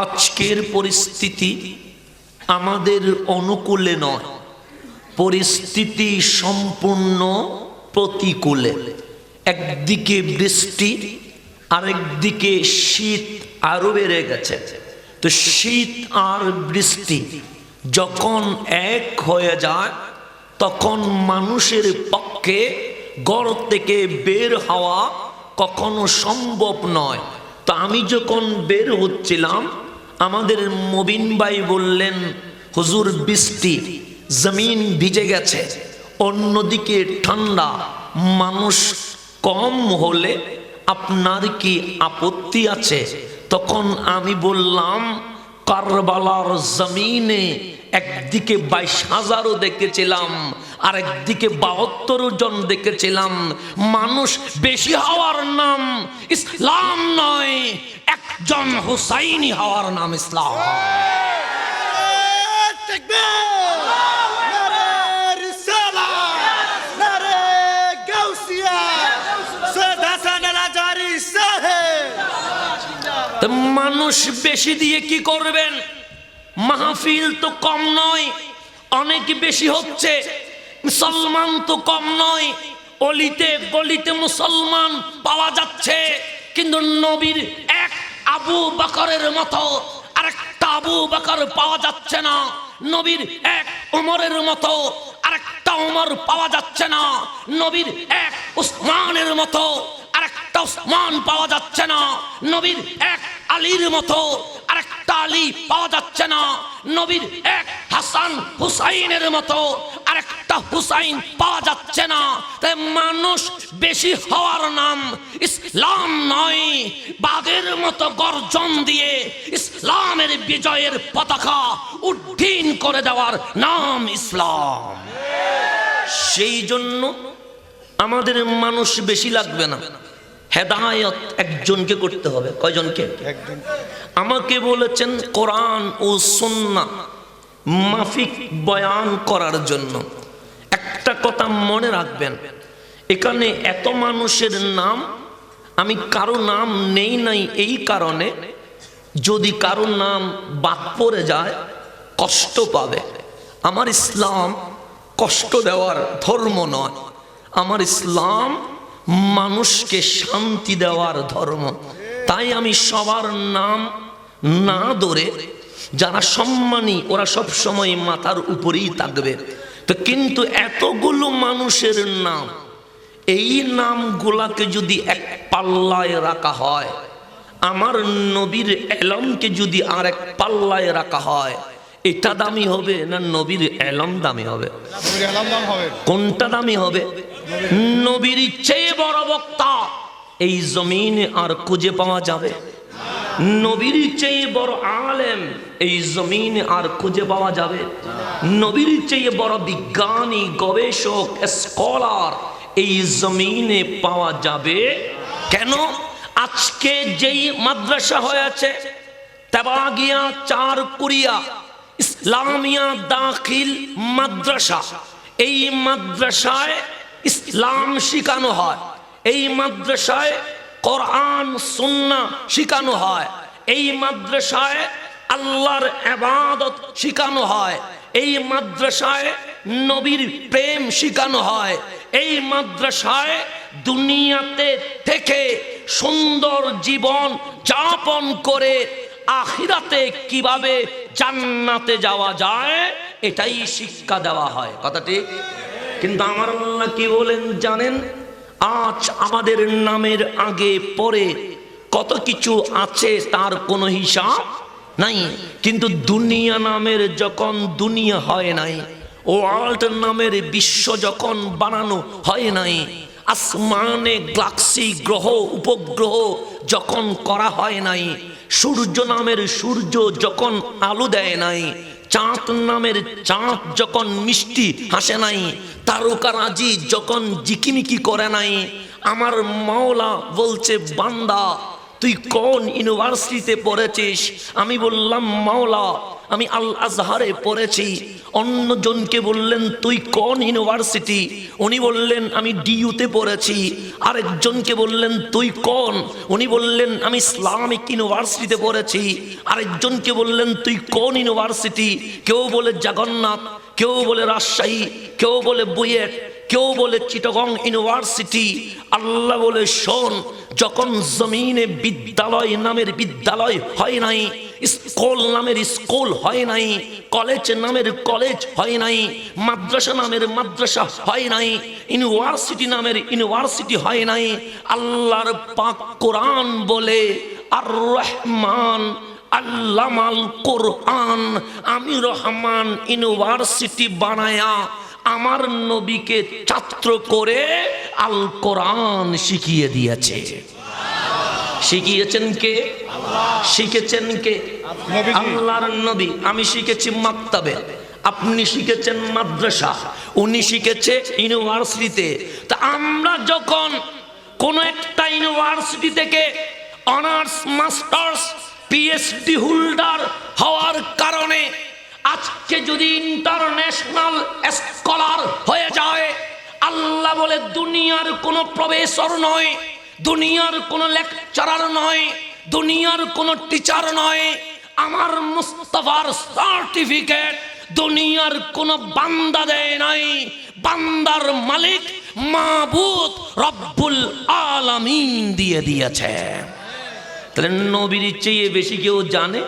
আজকের পরিস্থিতি আমাদের অনুকূলে নয়, পরিস্থিতি সম্পূর্ণ প্রতিকূলে। একদিকে বৃষ্টি, আরেকদিকে শীত আরো বেড়ে গেছে। তো শীত আর বৃষ্টি যখন এক হয়ে যায় তখন মানুষের পক্ষে ঘর থেকে বের হওয়া কখনো সম্ভব নয়। তো আমি যখন বের হচ্ছিলাম, আমাদের মবিন ভাই বললেন, হুজুর বৃষ্টি, জমিন ভিজে গেছে, অন্যদিকে ঠান্ডা, মানুষ কম হলে আপনার কি আপত্তি আছে? তখন আমি বললাম, কারবালার জমিনে একদিকে 22,000 দেখেছিলাম, আর একদিকে 72 জন দেখেছিলাম। মানুষ বেশি হওয়ার নাম ইসলাম নয়, একজন হুসাইনি হওয়ার নাম ইসলাম। মানুষ বেশি দিয়ে কি করবেন? মাহফিল তো কম নয়, অনেক বেশি হচ্ছে। মুসলমান তো কম নয়, অলিতে গলিতে মুসলমান পাওয়া যাচ্ছে, কিন্তু নবীর এক আবু বকরের মতো আরেকটা আবু বকর পাওয়া যাচ্ছে না। নবীর এক ওমরের মতো আরেকটা ওমর পাওয়া যাচ্ছে না। নবীর এক উসমানের মতো আরেকটা উসমান পাওয়া যাচ্ছে না। নবীর এক আলীর মতো আরেকটা আলী পাওয়া যাচ্ছে না। নবীর এক হাসান হুসাইনের মতো আরেকটা হুসাইন পাওয়া যাচ্ছে না। তাই মানুষ বেশি হওয়ার নাম ইসলাম নয়, বাঘের মতো গর্জন দিয়ে ইসলামের বিজয়ের পতাকা উড্ডীন করে দেওয়ার নাম ইসলাম। সেই জন্য আমাদের মানুষ বেশি লাগবে না, হেদায়েত একজনকে করতে হবে। কয়জনকে? আমাকে বলেছেন কোরআন ও সুন্নাহ মাফিক বয়ান করার জন্য। একটা কথা মনে রাখবেন, এখানে এত মানুষের নাম, আমি কারো নাম নেই নাই এই কারণে, যদি কারো নাম বাদ পড়ে যায় কষ্ট পাবে। আমার ইসলাম কষ্ট দেওয়ার ধর্ম নয়, আমার ইসলাম মানুষকে শান্তি দেওয়ার ধর্ম। তাই আমি সবার নাম না ধরে, যারা সম্মানী ওরা সব সময় মাথার উপরেই থাকবে। তো কিন্তু এতগুলো মানুষের নাম, এই নামগুলাকে যদি এক পাল্লায় রাখা হয়, আমার নবীর এলমকে যদি আর এক পাল্লায় রাখা হয়, এটা দামি হবে না নবীর এলম দামি হবে? কোনটা দামি হবে? নবীর চেয়ে বড় বক্তা এই জমিনে আর খুঁজে পাওয়া যাবে? নবীর চেয়ে বড় আলেম এই জমিনে আর খুঁজে পাওয়া যাবে? নবীর চেয়ে বড় বিজ্ঞানী, গবেষক, স্কলার এই জমিনে পাওয়া যাবে? কেন? আজকে যেই মাদ্রাসা হয়েছে তেবাগিয়া চারকুরিয়া ইসলামিয়া দাখিল মাদ্রাসা, এই মাদ্রাসায় ইসলাম শিখানো হয়, এই মাদ্রাসায় কোরআন সুন্নাহ শিখানো হয়, এই মাদ্রাসায় আল্লাহর ইবাদত শিখানো হয়, এই মাদ্রাসায় নবীর প্রেম শিখানো হয়, এই মাদ্রাসায় দুনিয়াতে থেকে সুন্দর জীবন যাপন করে আখিরাতে কিভাবে জান্নাতে যাওয়া যায় এটাই শিক্ষা দেওয়া হয়। কথা ঠিক? কিন্তু আমার আল্লাহ কি বলেন জানেন? আজ আমাদের নামের আগে পরে কত কিছু আছে তার কোনো হিসাব নাই। কিন্তু দুনিয়া নামের যখন দুনিয়া হয় নাই, ওয়ার্ল্ড নামের বিশ্ব যখন বানানো হয় নাই, আসমানে গ্যালাক্সি গ্রহ উপগ্রহ যখন করা হয় নাই, সূর্য নামের সূর্য যখন আলো দেয় নাই, চাঁদ নামের চাঁদ যখন মিষ্টি হাসে নাই, তারকারাজি যখন জিকিমিকি করে নাই, আমার মাওলা বলছে, বান্দা তুই কোন ইউনিভার্সিটিতে পড়েছিস? আমি বললাম, মাওলা আমি আল আজহারে পড়েছি। অন্যজনকে বললেন তুই কোন ইউনিভার্সিটি, উনি বললেন আমি ডিইউতে পড়েছি। আরেকজনকে বললেন তুই কোন, উনি বললেন আমি ইসলামিক ইউনিভার্সিটিতে পড়েছি। আরেকজনকে বললেন তুই কোন ইউনিভার্সিটি, কেউ বলে জগন্নাথ, কেউ বলে রাজশাহী, কেউ বলে বুয়েট, কেউ বলে চিটাগং ইউনিভার্সিটি। আল্লাহ বলে শোন, যখন জমিনে বিদ্যালয় নামের বিদ্যালয় হয় নাই, স্কুল নামের স্কুল হয় নাই, কলেজ নামের কলেজ হয় নাই, মাদ্রাসা নামের মাদ্রাসা হয় নাই, ইউনিভার্সিটি নামের ইউনিভার্সিটি হয় নাই, আল্লাহর পাক কোরআন বলে আর রহমান আল্লামাল কোরআন, আমি রহমান ইউনিভার্সিটি বানায়া আমার নবীকে ছাত্র করে আল কোরআন শিখিয়ে দিয়েছে। শিখিয়েছেন কে? শিখেছেন কে? আল্লাহর নবী। আমি শিখেছি মাক্তাবে, আপনি শিখেছেন মাদ্রাসা, উনি শিখেছে ইউনিভার্সিটিতে। তা আমরা যখন কোন একটা ইউনিভার্সিটি থেকে অনার্স মাস্টার্স পিএইচডি হোল্ডার হওয়ার কারণে আজকে যদি ইন্টারন্যাশনাল স্কলার হয়ে যায়, আল্লাহ বলে দুনিয়ার কোনো প্রফেসর নয়, দুনিয়ার কোনো লেকচারার নয়, দুনিয়ার কোনো টিচার নয়, আমার মুস্তাফার সার্টিফিকেট দুনিয়ার কোনো বান্দা দেয় নাই, বান্দার মালিক মাবুদ রব্বুল আলামিন দিয়ে দিয়েছে। তাহলে নবীর চেয়ে বেশি কেউ জানে?